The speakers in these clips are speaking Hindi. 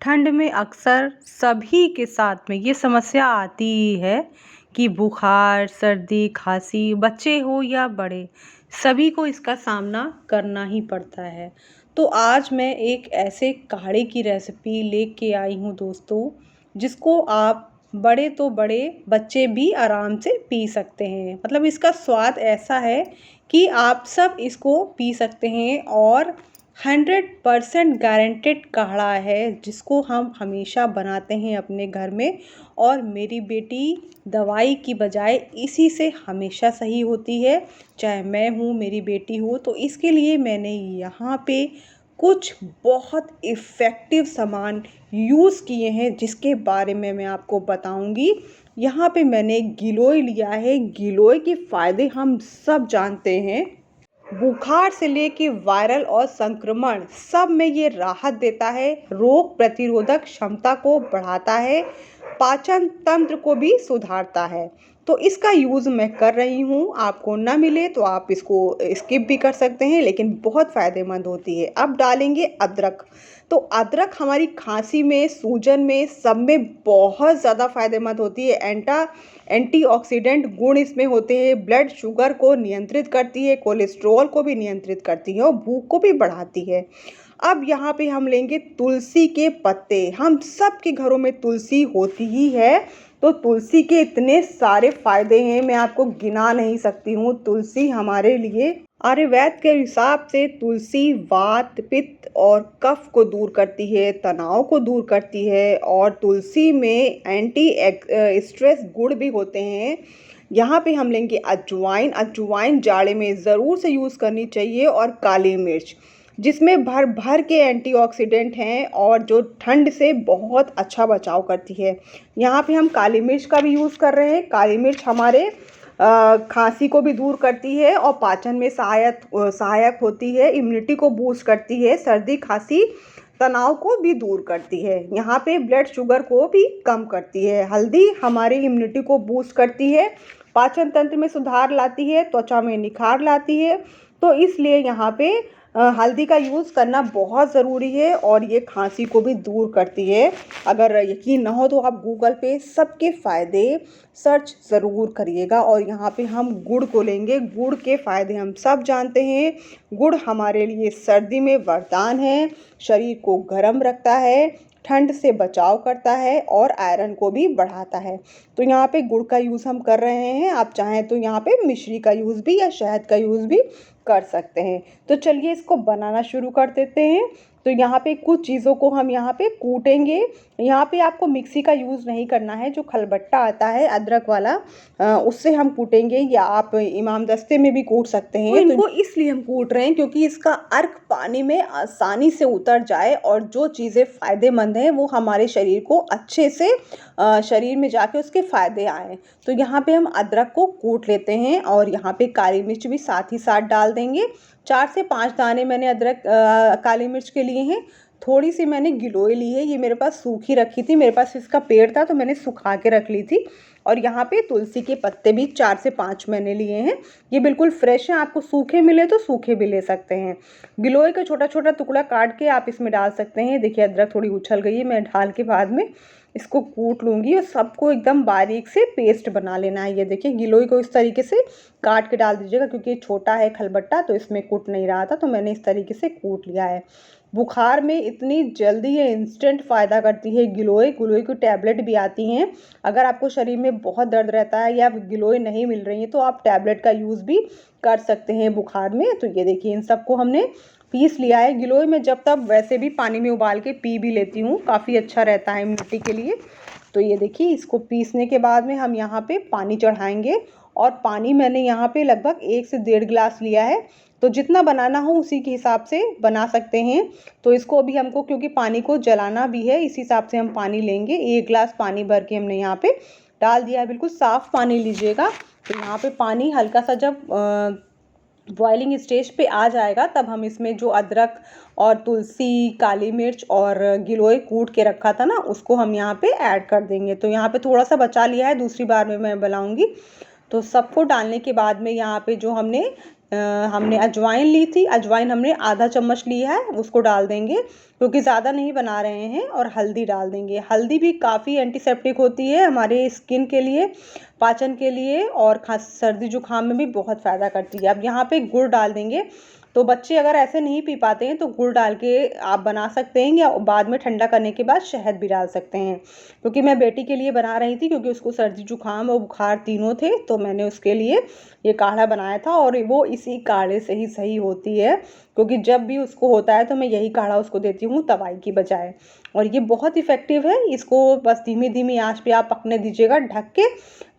ठंड में अक्सर सभी के साथ में ये समस्या आती ही है कि बुखार, सर्दी, खांसी, बच्चे हो या बड़े, सभी को इसका सामना करना ही पड़ता है। तो आज मैं एक ऐसे काढ़े की रेसिपी लेके आई हूँ दोस्तों, जिसको आप बड़े तो बड़े, बच्चे भी आराम से पी सकते हैं। मतलब इसका स्वाद ऐसा है कि आप सब इसको पी सकते हैं और 100% गारंटेड काढ़ा है, जिसको हम हमेशा बनाते हैं अपने घर में। और मेरी बेटी दवाई की बजाय इसी से हमेशा सही होती है, चाहे मैं हूँ, मेरी बेटी हो। तो इसके लिए मैंने यहाँ पे कुछ बहुत इफ़ेक्टिव सामान यूज़ किए हैं, जिसके बारे में मैं आपको बताऊंगी। यहाँ पे मैंने गिलोय लिया है। गिलोय के फ़ायदे हम सब जानते हैं। बुखार से लेके वायरल और संक्रमण सब में ये राहत देता है, रोग प्रतिरोधक क्षमता को बढ़ाता है, पाचन तंत्र को भी सुधारता है। तो इसका यूज़ मैं कर रही हूँ। आपको ना मिले तो आप इसको स्किप भी कर सकते हैं, लेकिन बहुत फ़ायदेमंद होती है। अब डालेंगे अदरक। तो अदरक हमारी खांसी में, सूजन में, सब में बहुत ज़्यादा फ़ायदेमंद होती है। एंटीऑक्सीडेंट गुण इसमें होते हैं, ब्लड शुगर को नियंत्रित करती है, कोलेस्ट्रॉल को भी नियंत्रित करती है और भूख को भी बढ़ाती है। अब यहाँ पे हम लेंगे तुलसी के पत्ते। हम सब के घरों में तुलसी होती ही है, तो तुलसी के इतने सारे फायदे हैं, मैं आपको गिना नहीं सकती हूँ। तुलसी हमारे लिए आयुर्वेद के हिसाब से तुलसी वात, पित्त और कफ को दूर करती है, तनाव को दूर करती है। और तुलसी में एंटी स्ट्रेस गुण भी होते हैं। यहाँ पे हम लेंगे अजवाइन। अजवाइन जाड़े में ज़रूर से यूज़ करनी चाहिए। और काली मिर्च, जिसमें भर भर के एंटीऑक्सीडेंट हैं और जो ठंड से बहुत अच्छा बचाव करती है। यहाँ पे हम काली मिर्च का भी यूज़ कर रहे हैं। काली मिर्च हमारे खांसी को भी दूर करती है और पाचन में सहायक होती है, इम्यूनिटी को बूस्ट करती है, सर्दी खांसी तनाव को भी दूर करती है। यहाँ पे ब्लड शुगर को भी कम करती है। हल्दी हमारी इम्यूनिटी को बूस्ट करती है, पाचन तंत्र में सुधार लाती है, त्वचा में निखार लाती है। तो इसलिए यहाँ पे हल्दी का यूज़ करना बहुत ज़रूरी है और ये खांसी को भी दूर करती है। अगर यकीन ना हो तो आप गूगल पे सबके फ़ायदे सर्च ज़रूर करिएगा। और यहाँ पे हम गुड़ को लेंगे। गुड़ के फ़ायदे हम सब जानते हैं। गुड़ हमारे लिए सर्दी में वरदान है, शरीर को गर्म रखता है, ठंड से बचाव करता है और आयरन को भी बढ़ाता है। तो यहाँ पे गुड़ का यूज़ हम कर रहे हैं। आप चाहें तो यहाँ पे मिश्री का यूज़ भी या शहद का यूज़ भी कर सकते हैं। तो चलिए इसको बनाना शुरू कर देते हैं। तो यहाँ पे कुछ चीज़ों को हम यहाँ पे कूटेंगे। यहाँ पे आपको मिक्सी का यूज़ नहीं करना है, जो खलबट्टा आता है अदरक वाला, उससे हम कूटेंगे, या आप इमाम दस्ते में भी कूट सकते हैं। तो इनको इसलिए हम कूट रहे हैं क्योंकि इसका अर्क पानी में आसानी से उतर जाए और जो चीज़ें फ़ायदेमंद हैं वो हमारे शरीर को अच्छे से शरीर में जाके उसके फ़ायदे आएँ। तो यहाँ पे हम अदरक को कूट लेते हैं और यहाँ पे काली मिर्च भी साथ ही साथ डाल देंगे। 4 से 5 दाने मैंने अदरक काली मिर्च के लिए हैं। थोड़ी सी मैंने गिलोय ली है, ये मेरे पास सूखी रखी थी, मेरे पास इसका पेड़ था तो मैंने सुखा के रख ली थी। और यहाँ पे तुलसी के पत्ते भी 4 से 5 मैंने लिए हैं। ये बिल्कुल फ्रेश हैं, आपको सूखे मिले तो सूखे भी ले सकते हैं। गिलोय का छोटा छोटा टुकड़ा काट के आप इसमें डाल सकते हैं। देखिए अदरक थोड़ी उछल गई है, मैं ढाल के बाद में इसको कूट लूँगी और सबको एकदम बारीक से पेस्ट बना लेना है। ये देखिए गिलोय को इस तरीके से काट के डाल दीजिएगा, क्योंकि छोटा है खलबट्टा तो इसमें कूट नहीं रहा था, तो मैंने इस तरीके से कूट लिया है। बुखार में इतनी जल्दी ये इंस्टेंट फ़ायदा करती है गिलोय। गिलोय की टैबलेट भी आती हैं। अगर आपको शरीर में बहुत दर्द रहता है या गिलोय नहीं मिल रही है तो आप टैबलेट का यूज़ भी कर सकते हैं बुखार में। तो ये देखिए इन सबको हमने पीस लिया है। गिलोय में जब तब वैसे भी पानी में उबाल के पी भी लेती हूँ, काफ़ी अच्छा रहता है इम्यूनिटी के लिए। तो ये देखिए इसको पीसने के बाद में हम यहाँ पे पानी चढ़ाएंगे। और पानी मैंने यहाँ पे लगभग 1 से 1.5 गिलास लिया है। तो जितना बनाना हो उसी के हिसाब से बना सकते हैं। तो इसको अभी हमको, क्योंकि पानी को जलाना भी है, इस हिसाब से हम पानी लेंगे। 1 गिलास पानी भर के हमने यहाँ पे डाल दिया है। बिल्कुल साफ़ पानी लीजिएगा। तो यहाँ पे पानी हल्का सा जब बॉइलिंग स्टेज पे आ जाएगा तब हम इसमें जो अदरक और तुलसी, काली मिर्च और गिलोय कूट के रखा था ना, उसको हम यहाँ पे ऐड कर देंगे। तो यहाँ पे थोड़ा सा बचा लिया है, दूसरी बार में मैं बनाऊँगी। तो सबको डालने के बाद में यहाँ पे जो हमने हमने अजवाइन ली थी, अजवाइन हमने आधा चम्मच लिया है, उसको डाल देंगे क्योंकि ज़्यादा नहीं बना रहे हैं। और हल्दी डाल देंगे। हल्दी भी काफ़ी एंटीसेप्टिक होती है हमारे स्किन के लिए, पाचन के लिए, और खास सर्दी जुकाम में भी बहुत फ़ायदा करती है। अब यहाँ पे गुड़ डाल देंगे। तो बच्चे अगर ऐसे नहीं पी पाते हैं तो गुड़ डाल के आप बना सकते हैं, या बाद में ठंडा करने के बाद शहद भी डाल सकते हैं। क्योंकि मैं बेटी के लिए बना रही थी, क्योंकि उसको सर्दी जुकाम और बुखार तीनों थे, तो मैंने उसके लिए ये काढ़ा बनाया था। और वो इसी काढ़े से ही सही होती है, क्योंकि जब भी उसको होता है तो मैं यही काढ़ा उसको देती हूँ दवाई की बजाय। और ये बहुत इफ़ेक्टिव है। इसको बस धीमी धीमी आंच पे आप पकने दीजिएगा ढक के।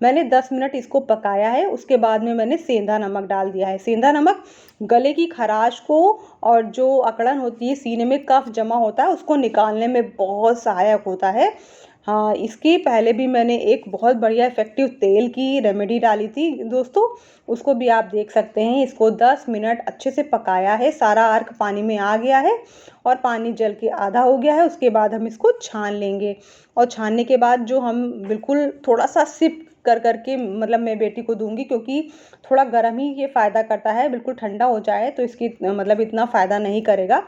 मैंने 10 मिनट इसको पकाया है। उसके बाद में मैंने सेंधा नमक डाल दिया है। सेंधा नमक गले की खराश को और जो अकड़न होती है, सीने में कफ जमा होता है, उसको निकालने में बहुत सहायक होता है। हाँ, इसके पहले भी मैंने एक बहुत बढ़िया इफ़ेक्टिव तेल की रेमेडी डाली थी दोस्तों, उसको भी आप देख सकते हैं। इसको 10 मिनट अच्छे से पकाया है, सारा अर्क पानी में आ गया है और पानी जल के आधा हो गया है। उसके बाद हम इसको छान लेंगे, और छानने के बाद जो हम बिल्कुल थोड़ा सा सिप कर करके, मतलब मैं बेटी को दूंगी, क्योंकि थोड़ा गर्म ही ये फ़ायदा करता है। बिल्कुल ठंडा हो जाए तो इसकी मतलब इतना फ़ायदा नहीं करेगा।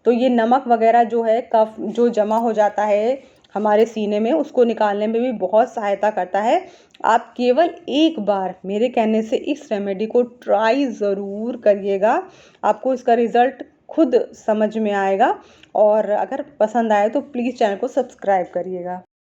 तो ये नमक वगैरह जो है, कफ जो जमा हो जाता है हमारे सीने में, उसको निकालने में भी बहुत सहायता करता है। आप केवल एक बार मेरे कहने से इस रेमेडी को ट्राई ज़रूर करिएगा, आपको इसका रिज़ल्ट खुद समझ में आएगा। और अगर पसंद आए तो प्लीज़ चैनल को सब्सक्राइब करिएगा।